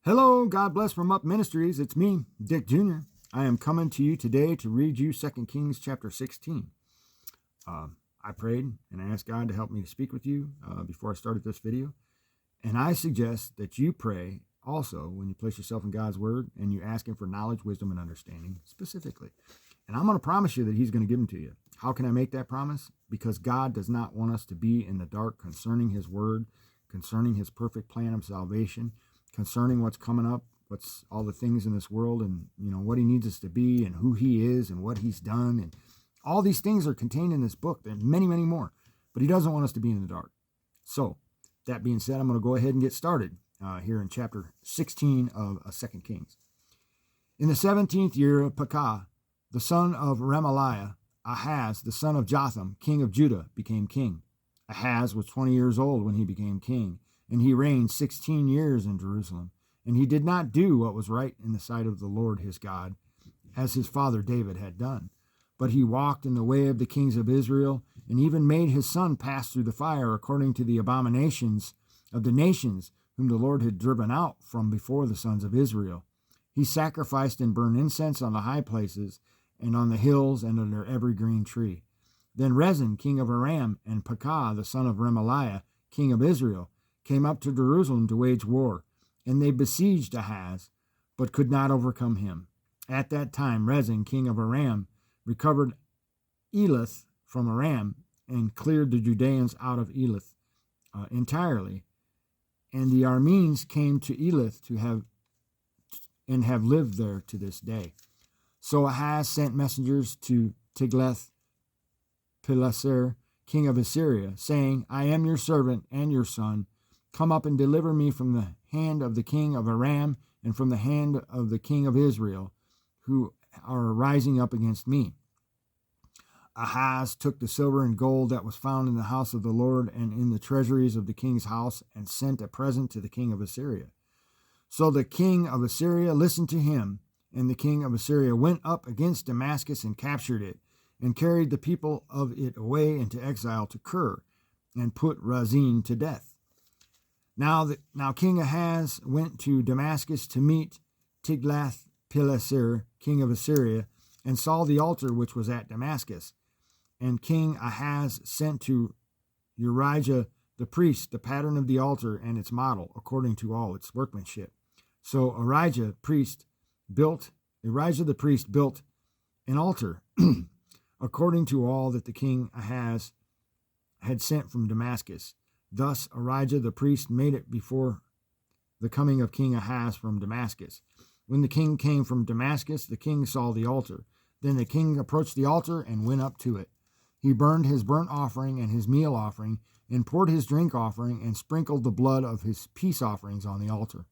Hello, God bless from Up Ministries. It's me, Dick Jr. I am coming to you today to read you 2 Kings chapter 16. I prayed and I asked God to help me to speak with you before I started this video. And I suggest that you pray also when you place yourself in God's Word and you ask Him for knowledge, wisdom, and understanding specifically. And I'm going to promise you that He's going to give them to you. How can I make that promise? Because God does not want us to be in the dark concerning His Word, concerning His perfect plan of salvation, concerning what's coming up, what's all the things in this world, and what He needs us to be, and who He is, and what He's done, and all these things are contained in this book. There's many, many more, but He doesn't want us to be in the dark. So, that being said, I'm going to go ahead and get started here in chapter 16 of 2 Kings. In the 17th year of Pekah, the son of Remaliah, Ahaz, the son of Jotham, king of Judah, became king. Ahaz was 20 years old when he became king, and he reigned 16 years in Jerusalem. And he did not do what was right in the sight of the Lord his God, as his father David had done. But he walked in the way of the kings of Israel, and even made his son pass through the fire according to the abominations of the nations whom the Lord had driven out from before the sons of Israel. He sacrificed and burned incense on the high places, and on the hills, and under every green tree. Then Rezin, king of Aram, and Pekah, the son of Remaliah, king of Israel, came up to Jerusalem to wage war, and they besieged Ahaz, but could not overcome him. At that time Rezin, king of Aram, recovered Elath from Aram, and cleared the Judeans out of Elath entirely. And the Arameans came to Elath have lived there to this day. So Ahaz sent messengers to Tiglath-Pileser, king of Assyria, saying, I am your servant and your son. Come up and deliver me from the hand of the king of Aram and from the hand of the king of Israel, who are rising up against me. Ahaz took the silver and gold that was found in the house of the Lord and in the treasuries of the king's house, and sent a present to the king of Assyria. So the king of Assyria listened to him, and the king of Assyria went up against Damascus and captured it, and carried the people of it away into exile to Kir, and put Rezin to death. Now King Ahaz went to Damascus to meet Tiglath-Pileser, king of Assyria, and saw the altar which was at Damascus. And King Ahaz sent to Urijah the priest the pattern of the altar and its model, according to all its workmanship. So Urijah the priest built an altar according to all that the king Ahaz had sent from Damascus. Thus Urijah the priest made it before the coming of King Ahaz from Damascus. When the king came from Damascus, the king saw the altar. Then the king approached the altar and went up to it. He burned his burnt offering and his meal offering, and poured his drink offering, and sprinkled the blood of his peace offerings on the altar.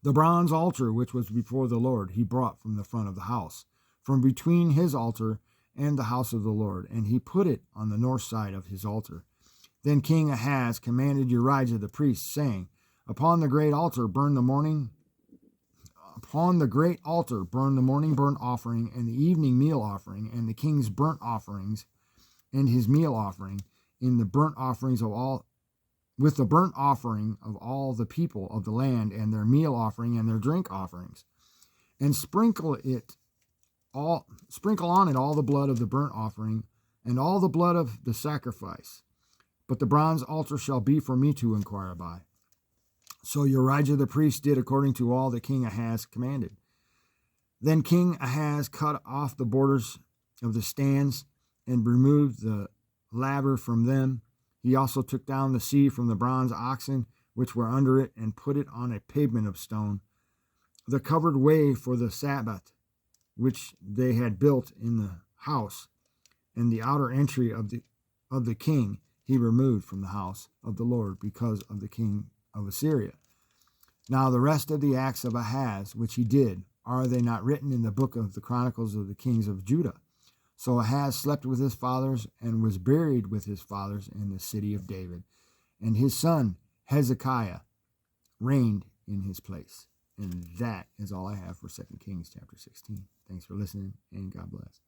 The bronze altar which was before the Lord he brought from the front of the house, from between his altar and the house of the Lord, and he put it on the north side of his altar. Then King Ahaz commanded Urijah the priest, saying, Upon the great altar burn the morning burnt offering, and the evening meal offering, and the king's burnt offerings, and his meal offering, in the burnt offerings of all, with the burnt offering of all the people of the land, and their meal offering and their drink offerings, and sprinkle on it all the blood of the burnt offering, and all the blood of the sacrifice. But the bronze altar shall be for me to inquire by. So Urijah the priest did according to all that King Ahaz commanded. Then King Ahaz cut off the borders of the stands and removed the laver from them. He also took down the sea from the bronze oxen which were under it, and put it on a pavement of stone. The covered way for the Sabbath, which they had built in the house, and the outer entry of the king, he removed from the house of the Lord because of the king of Assyria. Now the rest of the acts of Ahaz, which he did, are they not written in the book of the Chronicles of the kings of Judah? So Ahaz slept with his fathers, and was buried with his fathers in the city of David. And his son Hezekiah reigned in his place. And that is all I have for 2 Kings chapter 16. Thanks for listening, and God bless.